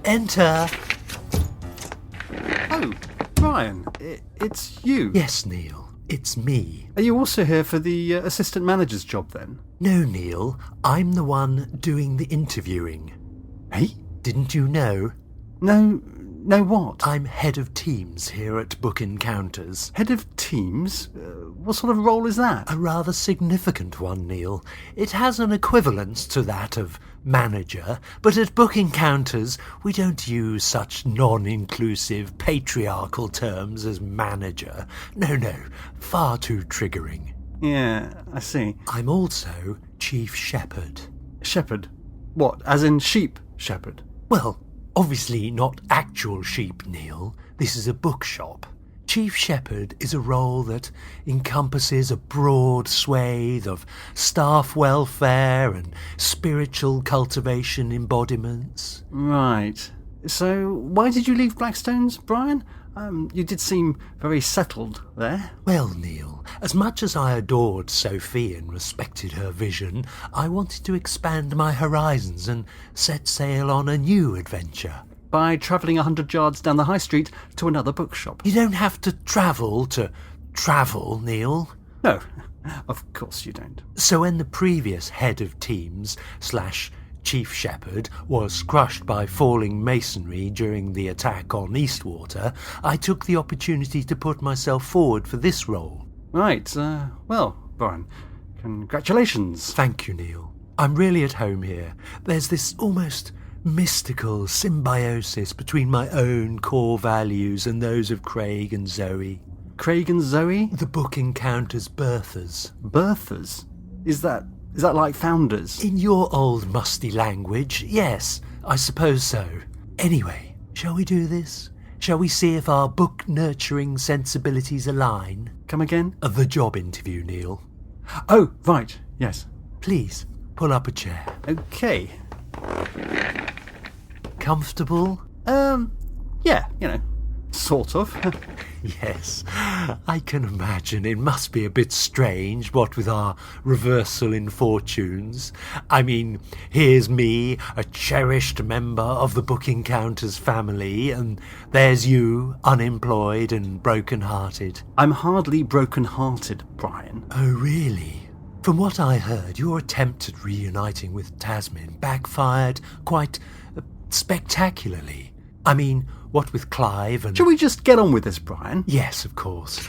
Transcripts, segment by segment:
Enter. Oh, Brian, it's you. Yes, Neil, it's me. Are you also here for the assistant manager's job then? No, Neil, I'm the one doing the interviewing. Hey? Didn't you know? No what? I'm head of teams here at Book Encounters. Head of teams? What sort of role is that? A rather significant one, Neil. It has an equivalence to that of manager, but at Book Encounters we don't use such non-inclusive patriarchal terms as manager. No, far too triggering. Yeah, I see. I'm also chief shepherd. Shepherd? What, as in sheep shepherd? Well, obviously not actual sheep, Neil. This is a bookshop. Chief shepherd is a role that encompasses a broad swathe of staff welfare and spiritual cultivation embodiments. Right. So, why did you leave Blackstone's, Brian? You did seem very settled there. Well, Neil, as much as I adored Sophie and respected her vision, I wanted to expand my horizons and set sail on a new adventure. By travelling 100 yards down the high street to another bookshop. You don't have to travel, Neil. No, of course you don't. So when the previous head of teams / chief shepherd was crushed by falling masonry during the attack on Eastwater, I took the opportunity to put myself forward for this role. Right, well, Brian, congratulations. Thank you, Neil. I'm really at home here. There's this almost mystical symbiosis between my own core values and those of Craig and Zoe. Craig and Zoe? The Book Encounters birthers. Birthers? Is that like founders? In your old musty language, yes, I suppose so. Anyway, shall we do this? Shall we see if our book-nurturing sensibilities align? Come again? The job interview, Neil. Oh, right, yes. Please, pull up a chair. Okay. Comfortable? Yeah, sort of. Yes, I can imagine it must be a bit strange, what with our reversal in fortunes. I mean, here's me, a cherished member of the Book Encounters family, and there's you, unemployed and broken-hearted. I'm hardly broken-hearted, Brian. Oh, really? From what I heard, your attempt at reuniting with Tasmin backfired quite spectacularly. I mean, what with Clive and... Shall we just get on with this, Brian? Yes, of course.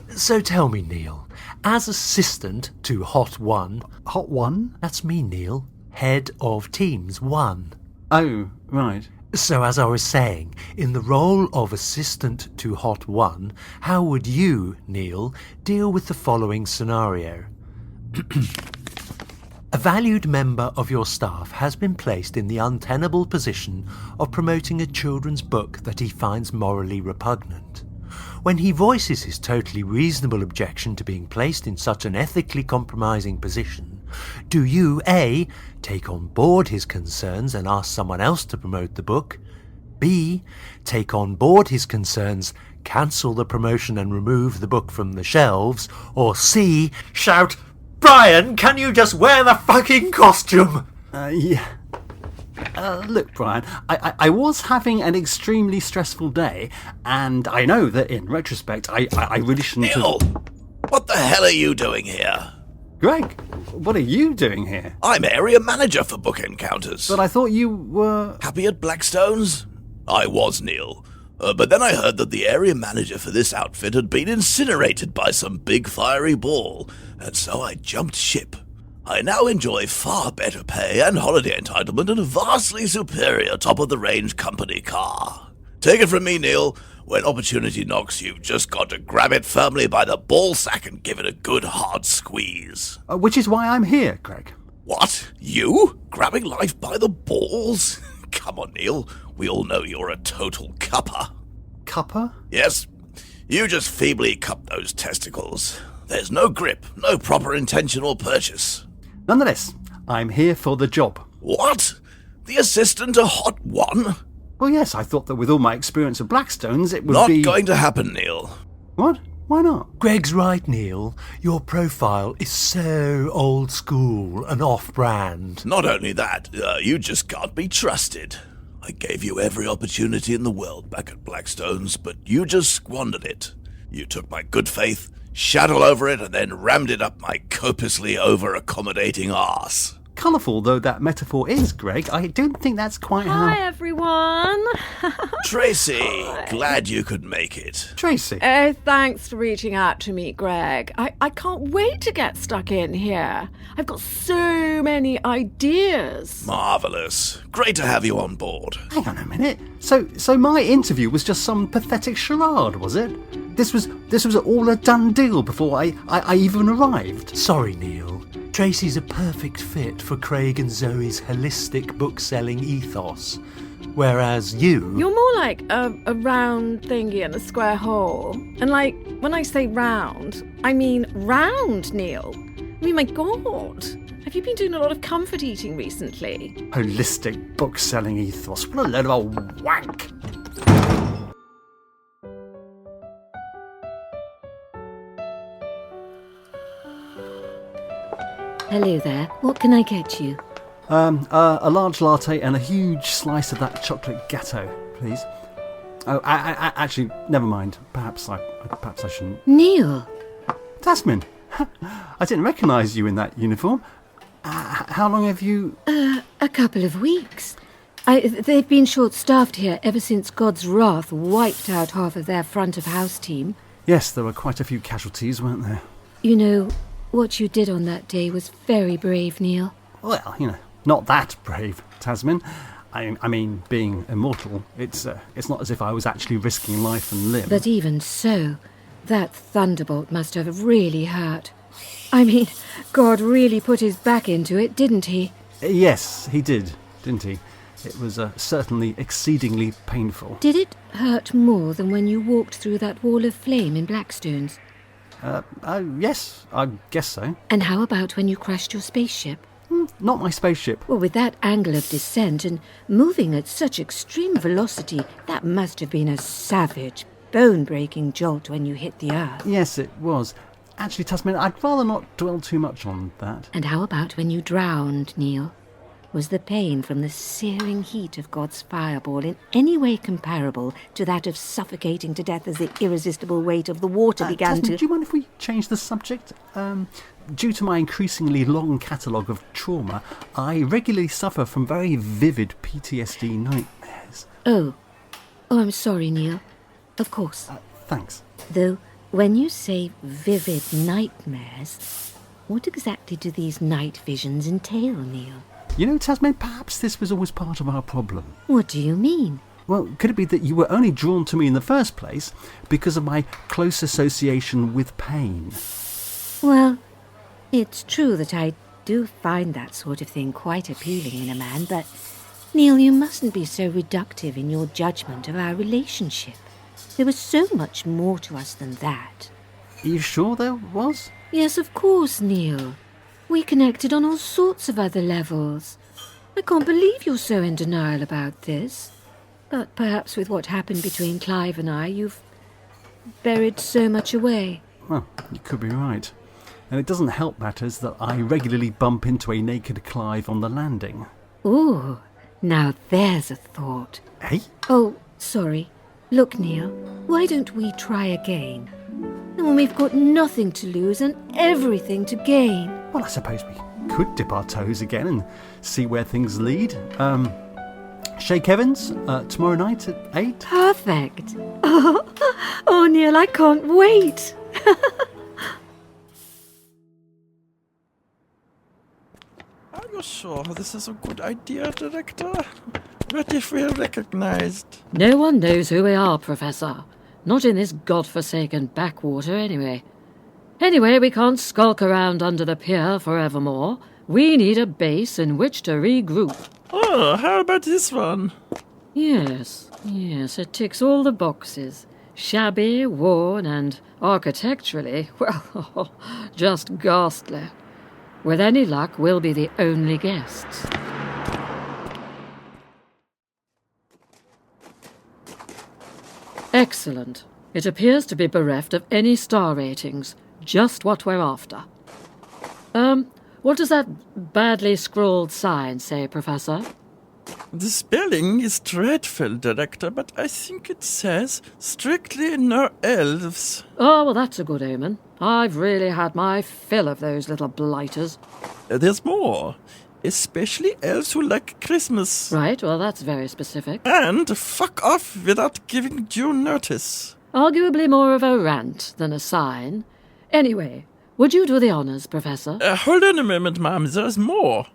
So tell me, Neil, as assistant to Hot 1... Hot 1? That's me, Neil. Head of Teams 1. Oh, right. So as I was saying, in the role of assistant to Hot 1, how would you, Neil, deal with the following scenario? A valued member of your staff has been placed in the untenable position of promoting a children's book that he finds morally repugnant. When he voices his totally reasonable objection to being placed in such an ethically compromising position, do you A. take on board his concerns and ask someone else to promote the book, B. take on board his concerns, cancel the promotion and remove the book from the shelves, or C. shout, "Brian, can you just wear the fucking costume?" Yeah. Look, Brian, I was having an extremely stressful day, and I know that in retrospect, I really shouldn't Neil, what the hell are you doing here? Greg, what are you doing here? I'm area manager for Book Encounters. But I thought you were... Happy at Blackstone's? I was, Neil. But then I heard that the area manager for this outfit had been incinerated by some big fiery ball, and so I jumped ship. I now enjoy far better pay and holiday entitlement in a vastly superior top-of-the-range company car. Take it from me, Neil, when opportunity knocks, you've just got to grab it firmly by the ball sack and give it a good hard squeeze. Which is why I'm here, Greg. What? You? Grabbing life by the balls? Come on, Neil. We all know you're a total cupper. Cupper? Yes. You just feebly cup those testicles. There's no grip, no proper intention or purchase. Nonetheless, I'm here for the job. What? The assistant to Hot 1? Well, yes, I thought that with all my experience of Blackstone's, it would Not be... going to happen, Neil. What? Why not? Greg's right, Neil. Your profile is so old school and off-brand. Not only that, you just can't be trusted. I gave you every opportunity in the world back at Blackstone's, but you just squandered it. You took my good faith, shat all over it, and then rammed it up my copiously over-accommodating arse. Colourful though that metaphor is, Greg, I don't think that's quite Hi, how... everyone. Tracy, glad you could make it. Tracy. Oh, thanks for reaching out to me, Greg. I can't wait to get stuck in here. I've got so many ideas. Marvellous. Great to have you on board. Hang on a minute. So my interview was just some pathetic charade, was it? This was all a done deal before I even arrived. Sorry, Neil. Tracy's a perfect fit for Craig and Zoe's holistic book-selling ethos, whereas you... You're more like a round thingy in a square hole. And like, when I say round, I mean round, Neil. I mean, my God. Have you been doing a lot of comfort eating recently? Holistic book-selling ethos. What a load of old wank. Hello there. What can I get you? A large latte and a huge slice of that chocolate gâteau, please. Oh, actually, never mind. Perhaps I shouldn't. Neil! Tasman, I didn't recognise you in that uniform. How long have you... A couple of weeks. They've been short-staffed here ever since God's wrath wiped out half of their front-of-house team. Yes, there were quite a few casualties, weren't there? You know, what you did on that day was very brave, Neil. Well, not that brave, Tasman. I mean, being immortal, it's not as if I was actually risking life and limb. But even so, that thunderbolt must have really hurt. I mean, God really put his back into it, didn't he? Yes, he did, didn't he? It was certainly exceedingly painful. Did it hurt more than when you walked through that wall of flame in Blackstone's? Yes, I guess so. And how about when you crashed your spaceship? Not my spaceship. Well, with that angle of descent and moving at such extreme velocity, that must have been a savage, bone-breaking jolt when you hit the earth. Yes, it was. Actually, Tasman, I'd rather not dwell too much on that. And how about when you drowned, Neil? Was the pain from the searing heat of God's fireball in any way comparable to that of suffocating to death as the irresistible weight of the water began Tasman, to... do you mind if we change the subject? Due to my increasingly long catalogue of trauma, I regularly suffer from very vivid PTSD nightmares. Oh, I'm sorry, Neil. Of course. Thanks. Though, when you say vivid nightmares, what exactly do these night visions entail, Neil? You know, Tasman, perhaps this was always part of our problem. What do you mean? Well, could it be that you were only drawn to me in the first place because of my close association with pain? Well, it's true that I do find that sort of thing quite appealing in a man, but, Neil, you mustn't be so reductive in your judgment of our relationship. There was so much more to us than that. Are you sure there was? Yes, of course, Neil. We connected on all sorts of other levels. I can't believe you're so in denial about this. But perhaps with what happened between Clive and I, you've buried so much away. Well, you could be right. And it doesn't help matters that I regularly bump into a naked Clive on the landing. Ooh, now there's a thought. Hey? Oh, sorry. Look, Neil, why don't we try again? And when we've got nothing to lose and everything to gain. Well, I suppose we could dip our toes again and see where things lead. Shake Evans, tomorrow night at 8? Perfect. Oh, Neil, I can't wait. Are you sure this is a good idea, Director? What if we're recognized? No one knows who we are, Professor. Not in this godforsaken backwater, anyway. Anyway, we can't skulk around under the pier forevermore. We need a base in which to regroup. Oh, how about this one? Yes, it ticks all the boxes. Shabby, worn, and architecturally, well, just ghastly. With any luck, we'll be the only guests. Excellent. It appears to be bereft of any star ratings. Just what we're after. What does that badly scrawled sign say, Professor? The spelling is dreadful, Director, but I think it says strictly no elves. Oh, well, that's a good omen. I've really had my fill of those little blighters. There's more. Especially elves who like Christmas. Right, well, that's very specific. And fuck off without giving due notice. Arguably more of a rant than a sign. Anyway, would you do the honours, Professor? Hold on a moment, ma'am. There's more.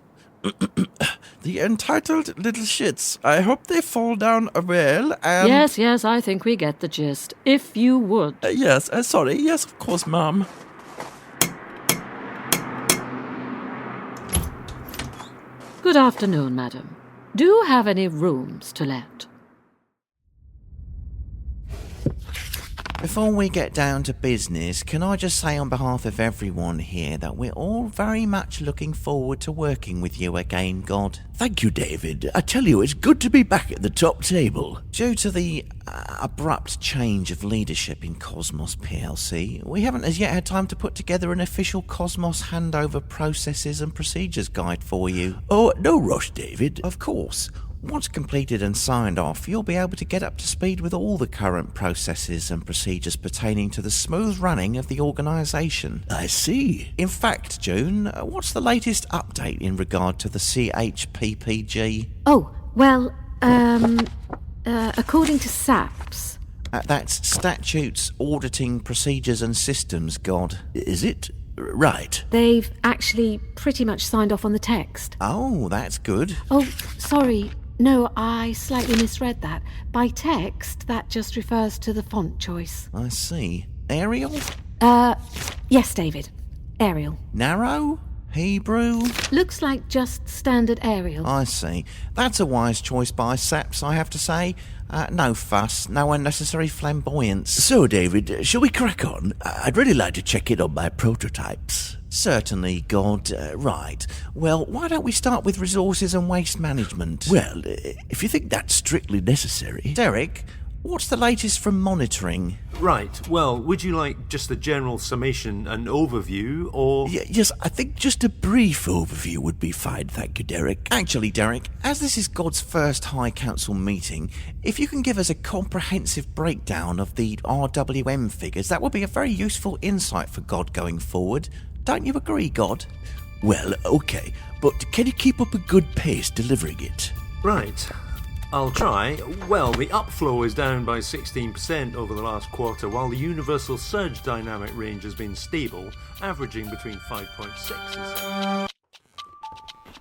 The entitled little shits. I hope they fall down a well and... Yes, I think we get the gist. If you would. Yes, sorry. Yes, of course, ma'am. Good afternoon, madam. Do you have any rooms to let? Before we get down to business, can I just say on behalf of everyone here that we're all very much looking forward to working with you again, God. Thank you, David. I tell you, it's good to be back at the top table. Due to the abrupt change of leadership in Cosmos PLC, we haven't as yet had time to put together an official Cosmos handover processes and procedures guide for you. Oh, no rush, David. Of course. Once completed and signed off, you'll be able to get up to speed with all the current processes and procedures pertaining to the smooth running of the organisation. I see. In fact, June, what's the latest update in regard to the CHPPG? Oh, well, according to SAPS... That's Statutes, Auditing, Procedures and Systems, God. Is it? Right. They've actually pretty much signed off on the text. Oh, that's good. Oh, sorry. No, I slightly misread that. By text, that just refers to the font choice. I see. Arial? Yes, David. Arial. Narrow? Hebrew? Looks like just standard Arial. I see. That's a wise choice by SAPS, I have to say. No fuss, no unnecessary flamboyance. So, David, shall we crack on? I'd really like to check in on my prototypes. Certainly, God. Right. Well, why don't we start with resources and waste management? Well, if you think that's strictly necessary. Derek, what's the latest from monitoring? Right, well, would you like just a general summation and overview, or... Yes, I think just a brief overview would be fine, thank you, Derek. Actually, Derek, as this is God's first High Council meeting, if you can give us a comprehensive breakdown of the RWM figures, that would be a very useful insight for God going forward. Don't you agree, God? Well, okay, but can you keep up a good pace delivering it? Right. I'll try. Well, the upflow is down by 16% over the last quarter, while the universal surge dynamic range has been stable, averaging between 5.6 and 7.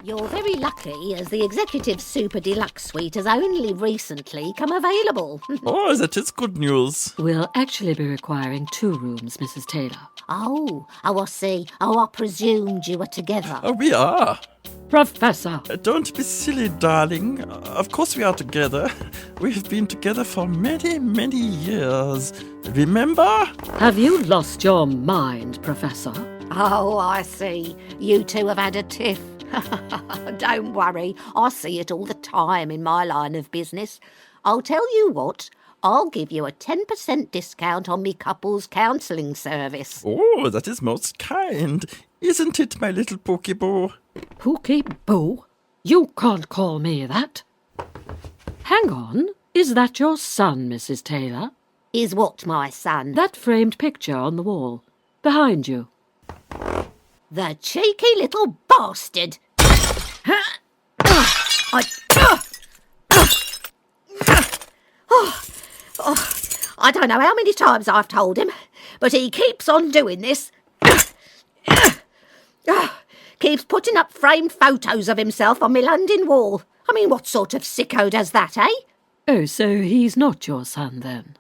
You're very lucky, as the Executive Super Deluxe Suite has only recently come available. Oh, that is good news. We'll actually be requiring 2 rooms, Mrs. Taylor. Oh, I see. Oh, I presumed you were together. Oh, we are. Professor! Don't be silly, darling. Of course we are together. We have been together for many, many years. Remember? Have you lost your mind, Professor? Oh, I see. You two have had a tiff. Don't worry. I see it all the time in my line of business. I'll tell you what. I'll give you a 10% discount on me couples counselling service. Oh, that is most kind. Isn't it, my little Pokeball? Pokeball? You can't call me that. Hang on. Is that your son, Mrs. Taylor? Is what, my son? That framed picture on the wall. Behind you. The cheeky little bastard! I don't know how many times I've told him, but he keeps on doing this. Keeps putting up framed photos of himself on my London wall. I mean, what sort of sicko does that, eh? Oh, so he's not your son, then?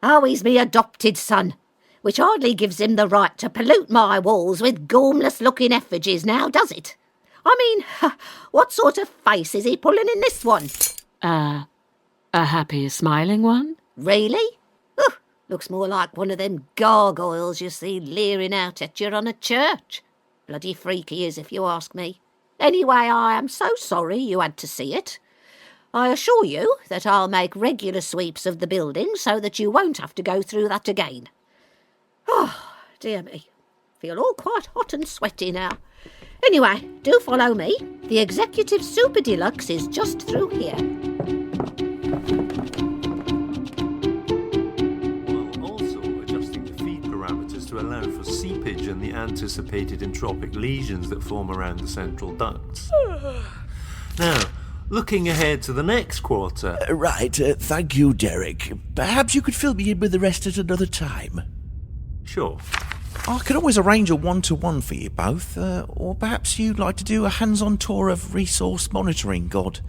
Oh, he's me adopted son, which hardly gives him the right to pollute my walls with gormless-looking effigies now, does it? I mean, what sort of face is he pulling in this one? A happy, smiling one? Really? Looks more like one of them gargoyles you see leering out at you on a church. Bloody freak he is, if you ask me. Anyway, I am so sorry you had to see it. I assure you that I'll make regular sweeps of the building so that you won't have to go through that again. Oh, dear me. Feel all quite hot and sweaty now. Anyway, do follow me. The Executive Super Deluxe is just through here. While also adjusting the feed parameters to allow for seepage and the anticipated entropic lesions that form around the central ducts. Now, looking ahead to the next quarter. Right, thank you, Derek. Perhaps you could fill me in with the rest at another time. Sure. I could always arrange a one-to-one for you both, or perhaps you'd like to do a hands-on tour of resource monitoring, God.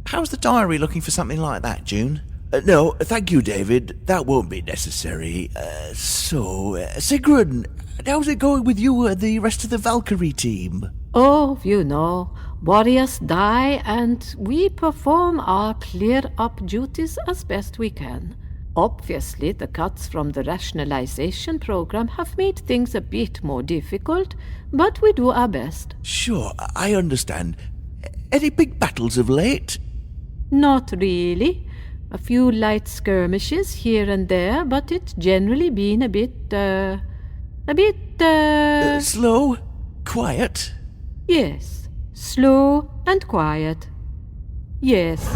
How's the diary looking for something like that, June? No, thank you, David. That won't be necessary. Sigrun, how's it going with you and the rest of the Valkyrie team? Oh, you know, warriors die and we perform our clear-up duties as best we can. Obviously, the cuts from the rationalization program have made things a bit more difficult, but we do our best. Sure, I understand. Any big battles of late? Not really. A few light skirmishes here and there, but it's generally been a bit, Slow? Quiet? Yes, slow and quiet. Yes.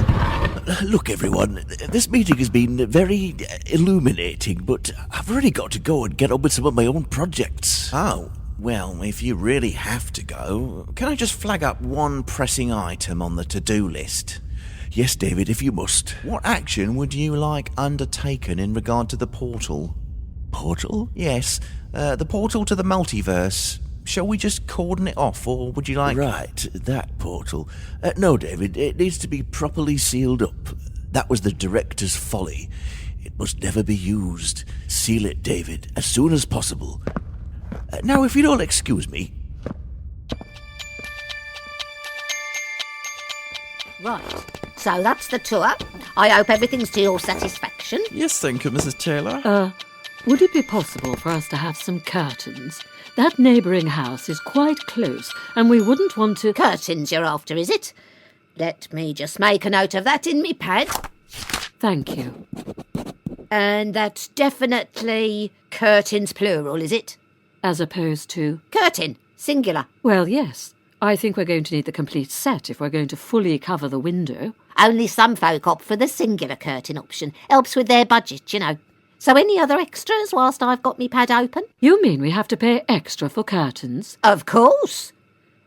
Look, everyone, this meeting has been very illuminating, but I've really got to go and get on with some of my own projects. Oh, well, if you really have to go, can I just flag up one pressing item on the to-do list? Yes, David, if you must. What action would you like undertaken in regard to the portal? Portal? Yes, the portal to the multiverse. Shall we just cordon it off, or would you like... Right, that portal. No, David, it needs to be properly sealed up. That was the director's folly. It must never be used. Seal it, David, as soon as possible. Now, if you'd all excuse me. Right, so that's the tour. I hope everything's to your satisfaction. Yes, thank you, Mrs. Taylor. Would it be possible for us to have some curtains? That neighbouring house is quite close, and we wouldn't want to... Curtains you're after, is it? Let me just make a note of that in me pad. Thank you. And that's definitely curtains plural, is it? As opposed to... Curtain, singular. Well, yes. I think we're going to need the complete set if we're going to fully cover the window. Only some folk opt for the singular curtain option. Helps with their budget, you know. So any other extras whilst I've got me pad open? You mean we have to pay extra for curtains? Of course.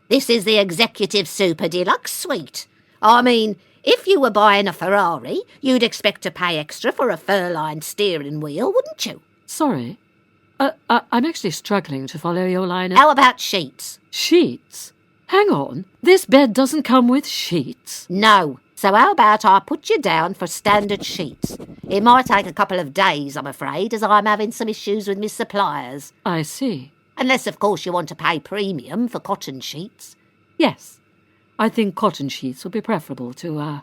This is the Executive Super Deluxe Suite. I mean, if you were buying a Ferrari, you'd expect to pay extra for a fur-lined steering wheel, wouldn't you? Sorry. I'm actually struggling to follow your line of... How about sheets? Sheets? Hang on. This bed doesn't come with sheets. No. So how about I put you down for standard sheets? It might take a couple of days, I'm afraid, as I'm having some issues with my suppliers. I see. Unless, of course, you want to pay premium for cotton sheets. Yes. I think cotton sheets would be preferable to,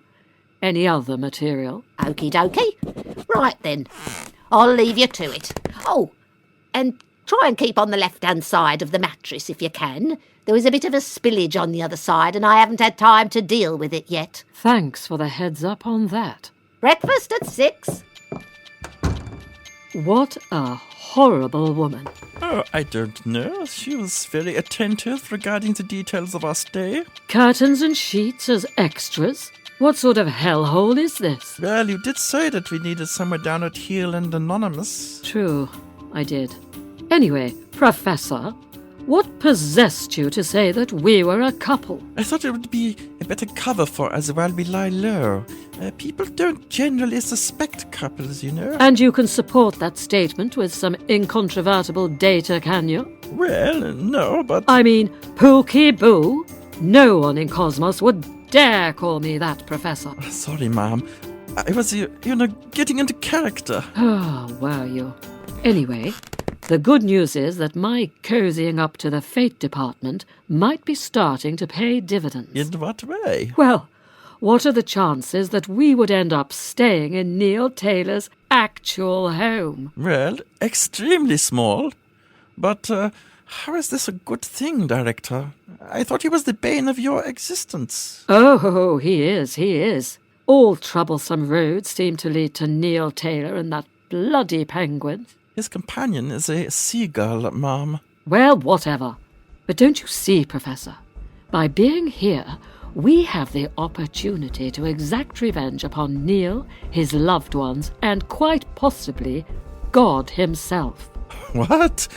any other material. Okie dokie. Right then. I'll leave you to it. Oh, and try and keep on the left-hand side of the mattress if you can. There was a bit of a spillage on the other side and I haven't had time to deal with it yet. Thanks for the heads up on that. Breakfast at 6. What a horrible woman. Oh, I don't know. She was very attentive regarding the details of our stay. Curtains and sheets as extras? What sort of hellhole is this? Well, you did say that we needed somewhere down at heel and anonymous. True, I did. Anyway, Professor, what possessed you to say that we were a couple? I thought it would be a better cover for us while we lie low. People don't generally suspect couples, you know. And you can support that statement with some incontrovertible data, can you? Well, no, but... I mean, Pookie Boo? No one in Cosmos would dare call me that, Professor. Sorry, ma'am. I was, getting into character. Oh, were you? Anyway, the good news is that my cozying up to the Fate Department might be starting to pay dividends. In what way? Well, what are the chances that we would end up staying in Neil Taylor's actual home? Well, extremely small. But how is this a good thing, Director? I thought he was the bane of your existence. Oh, he is. All troublesome roads seem to lead to Neil Taylor and that bloody penguin. His companion is a seagull, ma'am. Well, whatever. But don't you see, Professor? By being here, we have the opportunity to exact revenge upon Neil, his loved ones, and quite possibly God himself. What?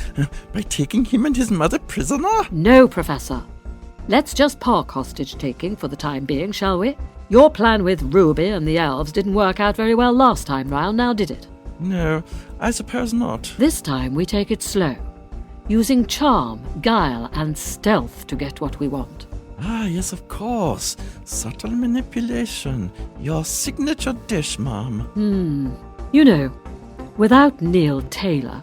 By taking him and his mother prisoner? No, Professor. Let's just park hostage-taking for the time being, shall we? Your plan with Ruby and the elves didn't work out very well last time round, now did it? No, I suppose not. This time we take it slow, using charm, guile, and stealth to get what we want. Ah, yes, of course. Subtle manipulation. Your signature dish, Mom. You know, without Neil Taylor,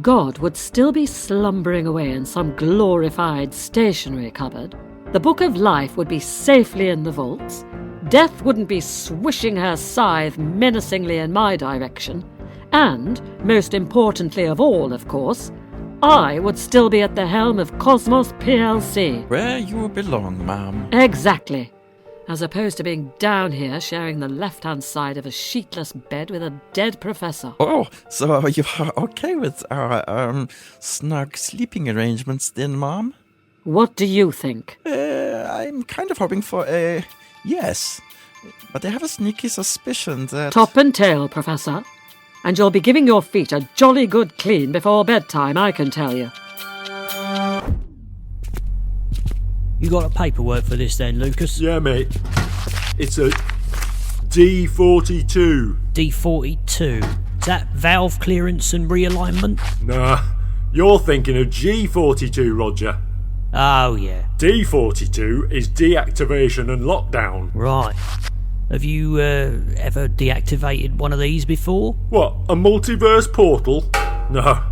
God would still be slumbering away in some glorified stationery cupboard. The Book of Life would be safely in the vaults. Death wouldn't be swishing her scythe menacingly in my direction. And, most importantly of all, of course, I would still be at the helm of Cosmos PLC. Where you belong, Mom. Exactly. As opposed to being down here sharing the left-hand side of a sheetless bed with a dead professor. Oh, so you are okay with our, snug sleeping arrangements then, Mom? What do you think? I'm kind of hoping for a yes. But I have a sneaky suspicion that... Top and tail, Professor. And you'll be giving your feet a jolly good clean before bedtime, I can tell you. You got the paperwork for this then, Lucas? Yeah, mate. It's a D42. D42. Is that valve clearance and realignment? Nah, you're thinking of G42, Roger. Oh, yeah. D42 is deactivation and lockdown. Right. Have you ever deactivated one of these before? What, a multiverse portal? No,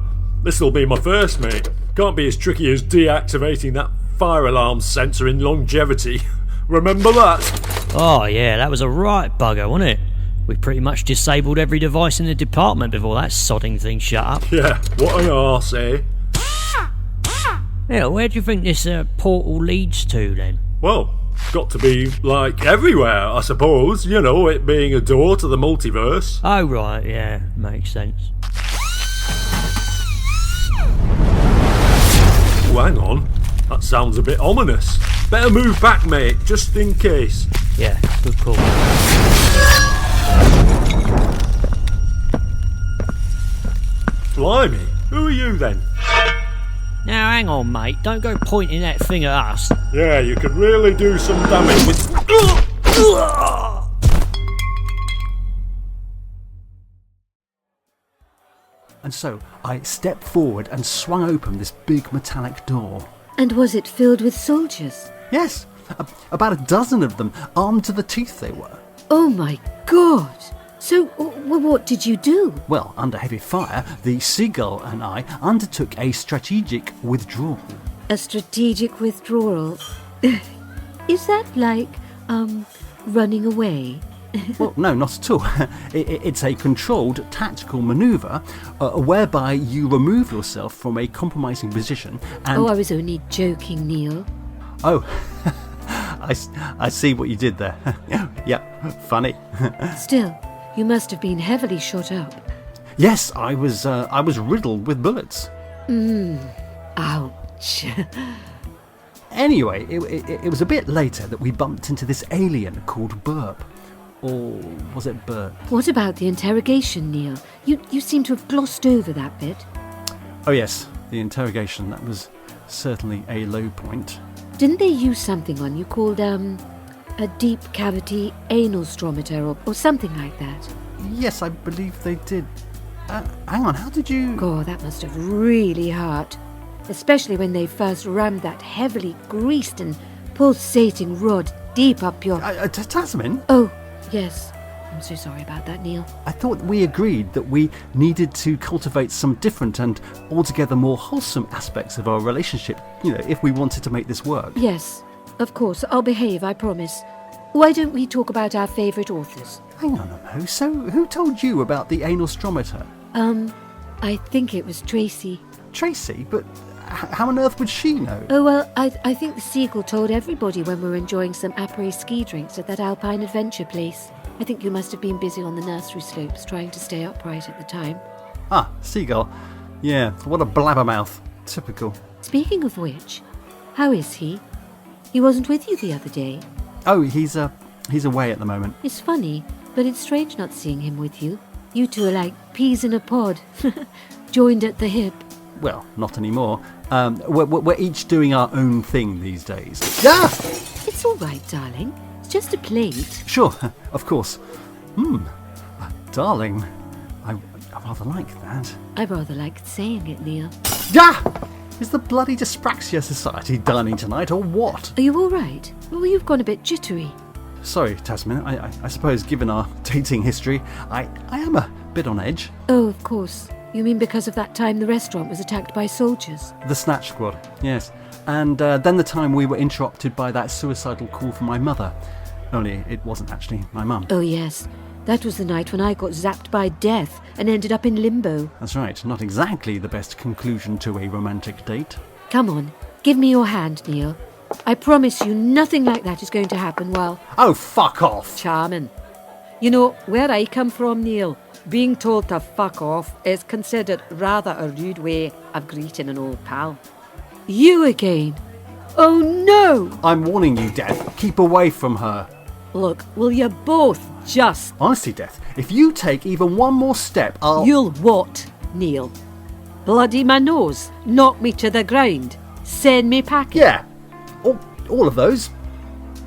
this'll be my first, mate. Can't be as tricky as deactivating that fire alarm sensor in Longevity. Remember that? Oh, yeah, that was a right bugger, wasn't it? We pretty much disabled every device in the department before that sodding thing shut up. Yeah, what an arse, eh? Yeah, where do you think this portal leads to, then? Well, got to be, like, everywhere, I suppose. You know, it being a door to the multiverse. Oh, right, yeah, makes sense. Oh, hang on. That sounds a bit ominous. Better move back, mate, just in case. Yeah, good call. Blimey, who are you then? Now, hang on, mate. Don't go pointing that thing at us. Yeah, you could really do some damage with... And so I stepped forward and swung open this big metallic door. And was it filled with soldiers? Yes, about a dozen of them, armed to the teeth they were. Oh my God! So, what did you do? Well, under heavy fire, the Seagull and I undertook a strategic withdrawal. A strategic withdrawal? Is that like, running away? Well, no, not at all. It's a controlled tactical manoeuvre whereby you remove yourself from a compromising position and... Oh, I was only joking, Neil. Oh, I see what you did there. Yeah, funny. Still, you must have been heavily shot up. Yes, I was riddled with bullets. Ouch. Anyway, it was a bit later that we bumped into this alien called Burp. Or was it Bert? What about the interrogation, Neil? You seem to have glossed over that bit. Oh yes, the interrogation. That was certainly a low point. Didn't they use something on you called, a deep cavity anal strometer or something like that? Yes, I believe they did. Hang on, how did you... God, that must have really hurt. Especially when they first rammed that heavily greased and pulsating rod deep up your... Tasman? Oh, yes. I'm so sorry about that, Neil. I thought we agreed that we needed to cultivate some different and altogether more wholesome aspects of our relationship, if we wanted to make this work. Yes, of course. I'll behave, I promise. Why don't we talk about our favourite authors? Hang on a mo. So, who told you about the anal strometer? I think it was Tracy. Tracy? But how on earth would she know? Oh, well, I think the Seagull told everybody when we were enjoying some après-ski drinks at that Alpine Adventure place. I think you must have been busy on the nursery slopes trying to stay upright at the time. Ah, Seagull. Yeah, what a blabbermouth. Typical. Speaking of which, how is he? He wasn't with you the other day. Oh, he's away at the moment. It's funny, but it's strange not seeing him with you. You two are like peas in a pod, joined at the hip. Well, not anymore. We're each doing our own thing these days. Yeah! It's all right, darling. It's just a plate. Sure, of course. Darling, I rather like that. I rather liked saying it, Neil. Yeah! Is the bloody Dyspraxia Society dining tonight, or what? Are you all right? Well, you've gone a bit jittery. Sorry, Tasman. I suppose, given our dating history, I am a bit on edge. Oh, of course. You mean because of that time the restaurant was attacked by soldiers? The Snatch Squad, yes. And then the time we were interrupted by that suicidal call from my mother. Only it wasn't actually my mum. Oh, yes. That was the night when I got zapped by death and ended up in limbo. That's right. Not exactly the best conclusion to a romantic date. Come on. Give me your hand, Neil. I promise you nothing like that is going to happen while... Oh, fuck off! Charming. You know, where I come from, Neil, being told to fuck off is considered rather a rude way of greeting an old pal. You again? Oh, no! I'm warning you, Death. Keep away from her. Look, will you both just... Honestly, Death, if you take even one more step, I'll... You'll what, Neil? Bloody my nose? Knock me to the ground? Send me packing? Yeah. All of those.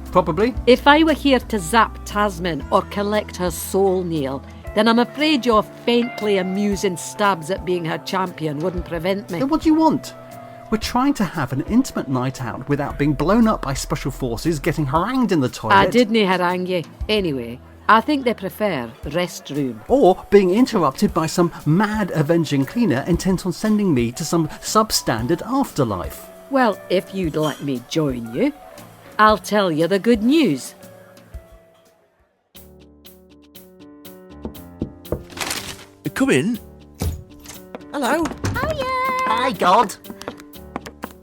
Probably. If I were here to zap Tasman or collect her soul, Neil, then I'm afraid your faintly amusing stabs at being her champion wouldn't prevent me. Then what do you want? We're trying to have an intimate night out without being blown up by special forces, getting harangued in the toilet. I didn't harangue you. Anyway, I think they prefer restroom. Or being interrupted by some mad avenging cleaner intent on sending me to some substandard afterlife. Well, if you'd let me join you, I'll tell you the good news. Come in. Hello. Hiya! Hi, God.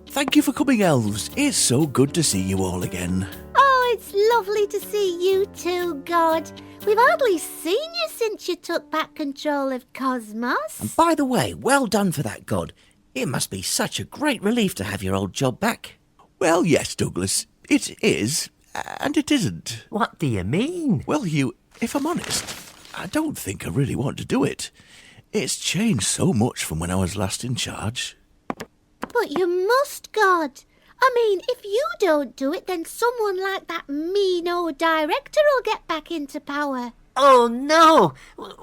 Thank you for coming, elves. It's so good to see you all again. Oh, it's lovely to see you too, God. We've hardly seen you since you took back control of Cosmos. And by the way, well done for that, God. It must be such a great relief to have your old job back. Well, yes, Douglas. It is, and it isn't. What do you mean? Well, Hugh, if I'm honest, I don't think I really want to do it. It's changed so much from when I was last in charge. But you must, God. I mean, if you don't do it, then someone like that mean old director will get back into power. Oh, no.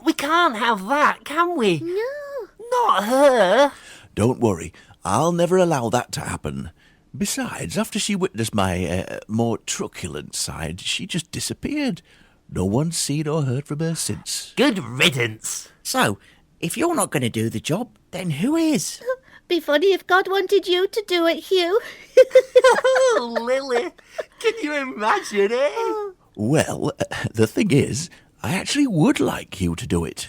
We can't have that, can we? No. Not her. Don't worry, I'll never allow that to happen. Besides, after she witnessed my more truculent side, she just disappeared. No one's seen or heard from her since. Good riddance. So, if you're not going to do the job, then who is? Be funny if God wanted you to do it, Hugh. Oh, Lily, can you imagine it? Well, the thing is, I actually would like you to do it.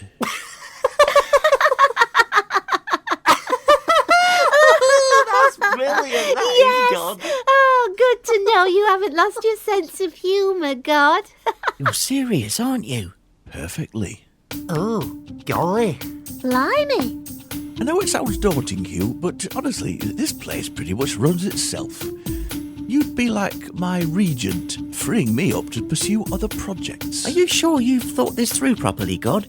That's brilliant, that Yes. is, God. Oh, good to know you haven't lost your sense of humour, God. You're serious, aren't you? Perfectly. Oh, golly. Blimey. I know it sounds daunting, Hugh, but honestly, this place pretty much runs itself. You'd be like my regent, freeing me up to pursue other projects. Are you sure you've thought this through properly, God?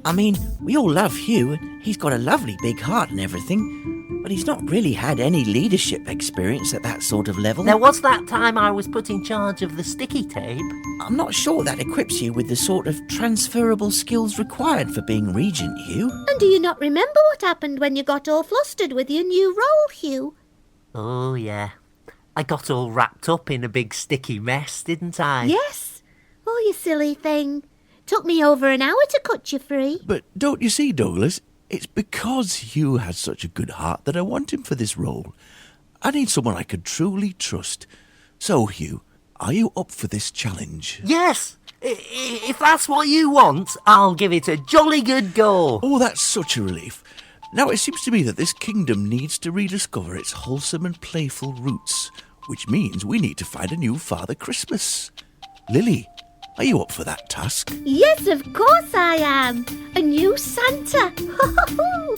I mean, we all love Hugh, and he's got a lovely big heart and everything, but he's not really had any leadership experience at that sort of level. There was that time I was put in charge of the sticky tape. I'm not sure that equips you with the sort of transferable skills required for being regent, Hugh. And do you not remember what happened when you got all flustered with your new role, Hugh? Oh, yeah. I got all wrapped up in a big sticky mess, didn't I? Yes. Oh, you silly thing. Took me over an hour to cut you free. But don't you see, Douglas? It's because Hugh has such a good heart that I want him for this role. I need someone I could truly trust. So, Hugh, are you up for this challenge? Yes! If that's what you want, I'll give it a jolly good go. Oh, that's such a relief. Now, it seems to me that this kingdom needs to rediscover its wholesome and playful roots, which means we need to find a new Father Christmas. Lily, are you up for that task? Yes, of course I am. A new Santa. Oh,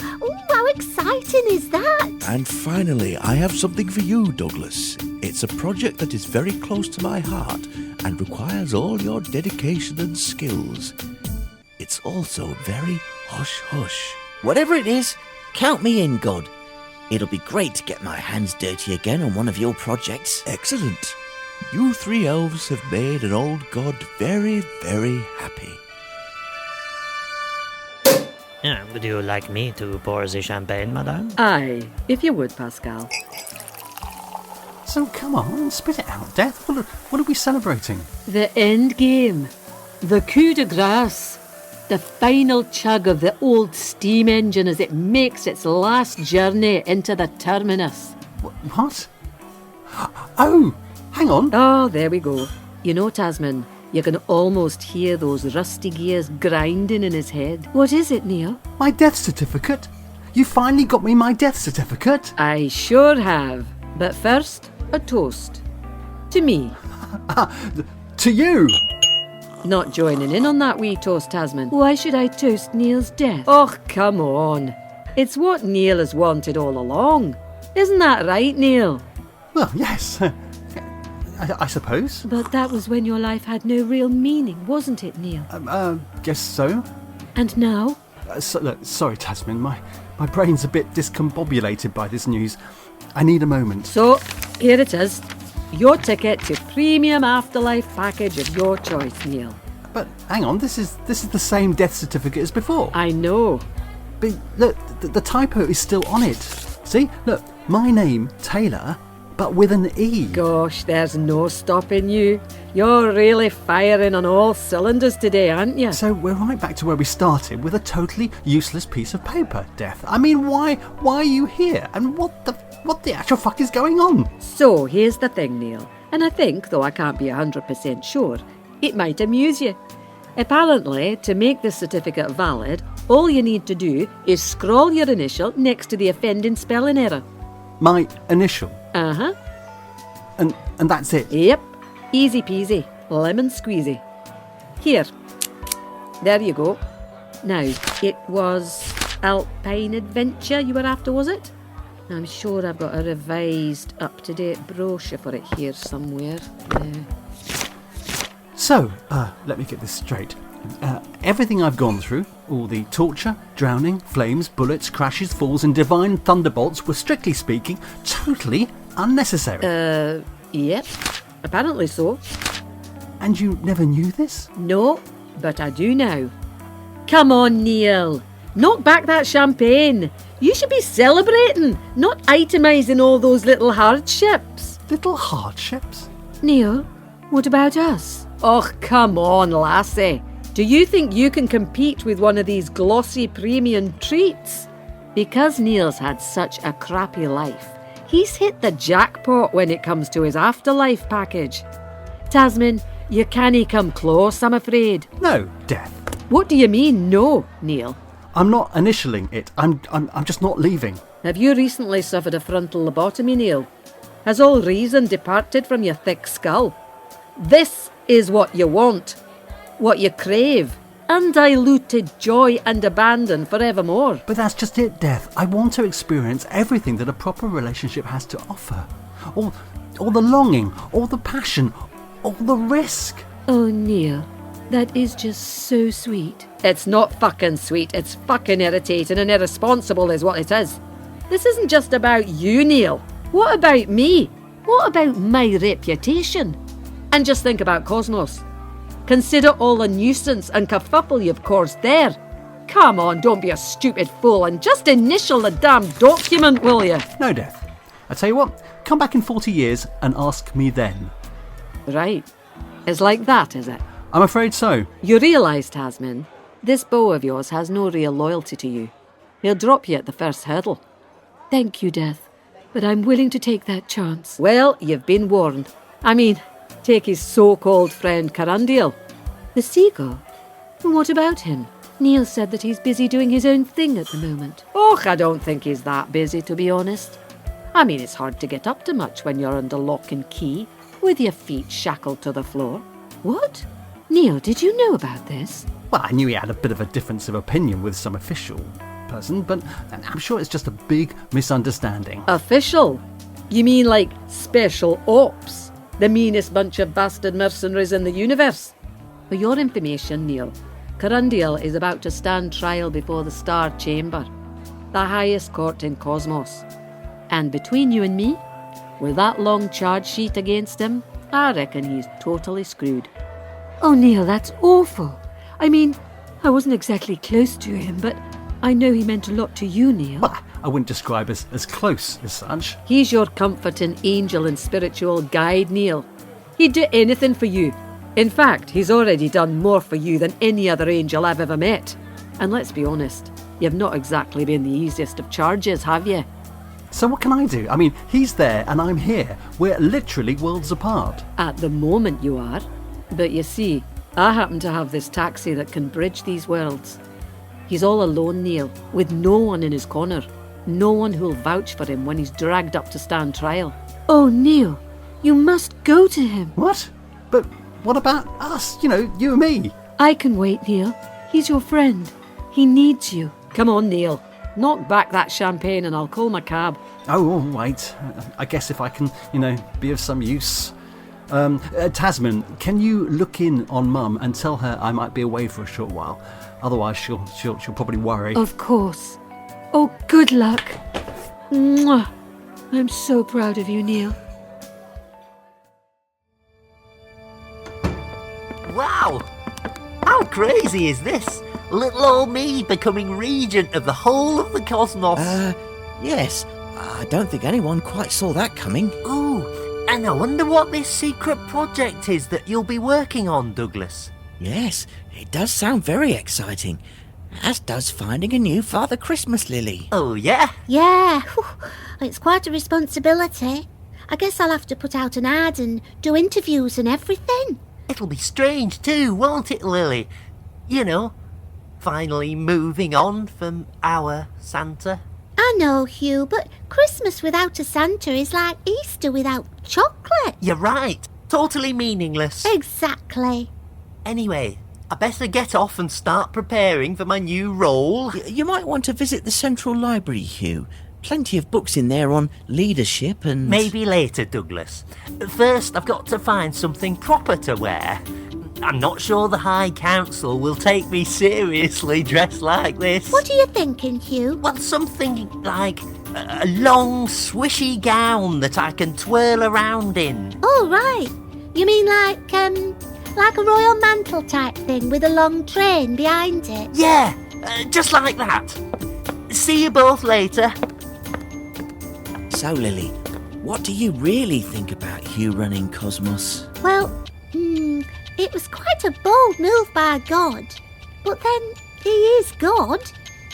how exciting is that? And finally, I have something for you, Douglas. It's It's a project that is very close to my heart and requires all your dedication and skills. It's also very hush-hush. Whatever it is, count me in, God. It'll be great to get my hands dirty again on one of your projects. Excellent. You 3 elves have made an old god very, very happy. Would you like me to pour the champagne, madame? Aye, if you would, Pascal. So come on, spit it out, Death. What are we celebrating? The end game. The coup de grace. The final chug of the old steam engine as it makes its last journey into the terminus. What? Oh, hang on. Oh, there we go. You know, Tasman, you can almost hear those rusty gears grinding in his head. What is it, Neil? My death certificate. You finally got me my death certificate. I sure have. But first, a toast. To me. To you. Not joining in on that wee toast, Tasman. Why should I toast Neil's death? Oh, come on. It's what Neil has wanted all along. Isn't that right, Neil? Well, yes. I suppose. But that was when your life had no real meaning, wasn't it, Neil? Guess so. And now? Look, sorry, Tasman. My brain's a bit discombobulated by this news. I need a moment. So, here it is. Your ticket to premium afterlife package of your choice, Neil. But hang on, this is the same death certificate as before. I know. But look, the typo is still on it. See, look, my name, Taylor, but with an E. Gosh, there's no stopping you. You're really firing on all cylinders today, aren't you? So we're right back to where we started with a totally useless piece of paper, Death. I mean, why are you here? And what the actual fuck is going on? So here's the thing, Neil. And I think, though I can't be 100% sure, it might amuse you. Apparently, to make this certificate valid, all you need to do is scrawl your initial next to the offending spelling error. My initial? Uh-huh. And that's it? Yep. Easy peasy. Lemon squeezy. Here. There you go. Now, it was Alpine Adventure you were after, was it? I'm sure I've got a revised, up-to-date brochure for it here somewhere. So, let me get this straight. Everything I've gone through, all the torture, drowning, flames, bullets, crashes, falls and divine thunderbolts were, strictly speaking, totally unnecessary. Yep. Apparently so. And you never knew this? No, but I do now. Come on, Neil. Knock back that champagne. You should be celebrating, not itemising all those little hardships. Little hardships? Neil, what about us? Oh, come on, lassie. Do you think you can compete with one of these glossy premium treats? Because Neil's had such a crappy life, he's hit the jackpot when it comes to his afterlife package. Tasman, you can't come close, I'm afraid. No, Death. What do you mean, no, Neil? I'm not initialing it. I'm just not leaving. Have you recently suffered a frontal lobotomy, Neil? Has all reason departed from your thick skull? This is what you want. What you crave. Undiluted joy and abandon forevermore. But that's just it, Death. I want to experience everything that a proper relationship has to offer. All the longing, all the passion, all the risk. Oh, Neil, that is just so sweet. It's not fucking sweet, it's fucking irritating and irresponsible is what it is. This isn't just about you, Neil. What about me? What about my reputation? And just think about Cosmos. Consider all the nuisance and kerfuffle you've caused there. Come on, don't be a stupid fool and just initial the damn document, will you? No, Death. I tell you what, come back in 40 years and ask me then. Right. It's like that, is it? I'm afraid so. You realise, Tasman, this beau of yours has no real loyalty to you. He'll drop you at the first hurdle. Thank you, Death, but I'm willing to take that chance. Well, you've been warned. I mean, take his so-called friend Carandial. The seagull? What about him? Neil said that he's busy doing his own thing at the moment. Oh, I don't think he's that busy, to be honest. I mean, it's hard to get up to much when you're under lock and key, with your feet shackled to the floor. What? Neil, did you know about this? Well, I knew he had a bit of a difference of opinion with some official person, but I'm sure it's just a big misunderstanding. Official? You mean like special ops? The meanest bunch of bastard mercenaries in the universe? For your information, Neil, Corundial is about to stand trial before the Star Chamber, the highest court in Cosmos. And between you and me, with that long charge sheet against him, I reckon he's totally screwed. Oh, Neil, that's awful. I mean, I wasn't exactly close to him, but I know he meant a lot to you, Neil. Well, I wouldn't describe as close as such. He's your comforting angel and spiritual guide, Neil. He'd do anything for you. In fact, he's already done more for you than any other angel I've ever met. And let's be honest, you've not exactly been the easiest of charges, have you? So what can I do? I mean, he's there and I'm here. We're literally worlds apart. At the moment you are. But you see, I happen to have this taxi that can bridge these worlds. He's all alone, Neil, with no one in his corner. No one who'll vouch for him when he's dragged up to stand trial. Oh, Neil, you must go to him. What? But what about us? You know, you and me. I can wait, Neil. He's your friend. He needs you. Come on, Neil. Knock back that champagne and I'll call my cab. Oh, all right. I guess if I can, be of some use. Tasman, can you look in on Mum and tell her I might be away for a short while? Otherwise, she'll probably worry. Of course. Oh, good luck. Mwah. I'm so proud of you, Neil. Wow! How crazy is this? Little old me becoming regent of the whole of the cosmos. Yes. I don't think anyone quite saw that coming. Oh, and I wonder what this secret project is that you'll be working on, Douglas. Yes, it does sound very exciting. As does finding a new Father Christmas lily. Oh, yeah? Yeah, it's quite a responsibility. I guess I'll have to put out an ad and do interviews and everything. It'll be strange too, won't it, Lily? You know, finally moving on from our Santa. I know, Hugh, but Christmas without a Santa is like Easter without chocolate. You're right. Totally meaningless. Exactly. Anyway, I better get off and start preparing for my new role. You might want to visit the Central Library, Hugh. Plenty of books in there on leadership and... Maybe later, Douglas. First, I've got to find something proper to wear. I'm not sure the High Council will take me seriously dressed like this. What are you thinking, Hugh? Well, something like a long, swishy gown that I can twirl around in. Oh, right. You mean like a royal mantle type thing with a long train behind it? Yeah, just like that. See you both later. So, Lily, what do you really think about Hugh running Cosmos? Well, it was quite a bold move by God. But then, he is God,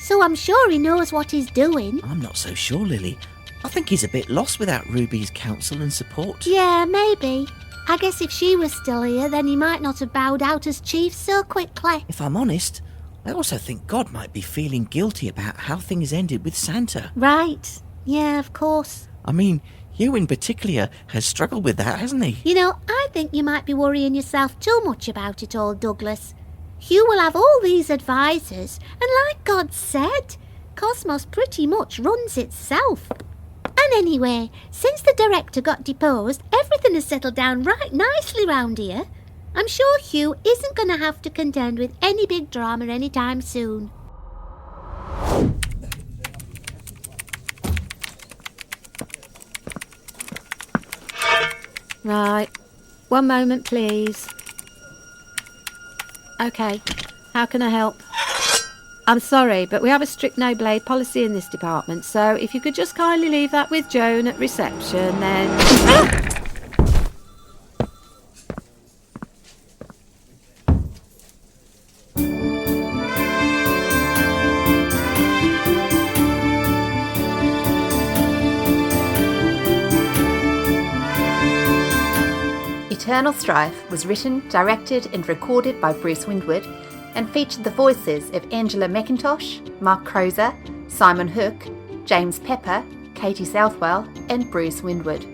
so I'm sure he knows what he's doing. I'm not so sure, Lily. I think he's a bit lost without Ruby's counsel and support. Yeah, maybe. I guess if she was still here, then he might not have bowed out as chief so quickly. If I'm honest, I also think God might be feeling guilty about how things ended with Santa. Right. Yeah, of course. I mean, Hugh in particular has struggled with that, hasn't he? You know, I think you might be worrying yourself too much about it all, Douglas. Hugh will have all these advisors, and like God said, Cosmos pretty much runs itself. And anyway, since the director got deposed, everything has settled down right nicely round here. I'm sure Hugh isn't going to have to contend with any big drama anytime soon. Right. One moment, please. OK. How can I help? I'm sorry, but we have a strict no-blade policy in this department, so if you could just kindly leave that with Joan at reception, then... Eternal Strife was written, directed and recorded by Bruce Windwood and featured the voices of Anjella Mackintosh, Mark Crozer, Simon Hook, James Pepper, Katie Southwell and Bruce Windwood.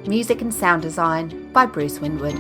Music and sound design by Bruce Windwood.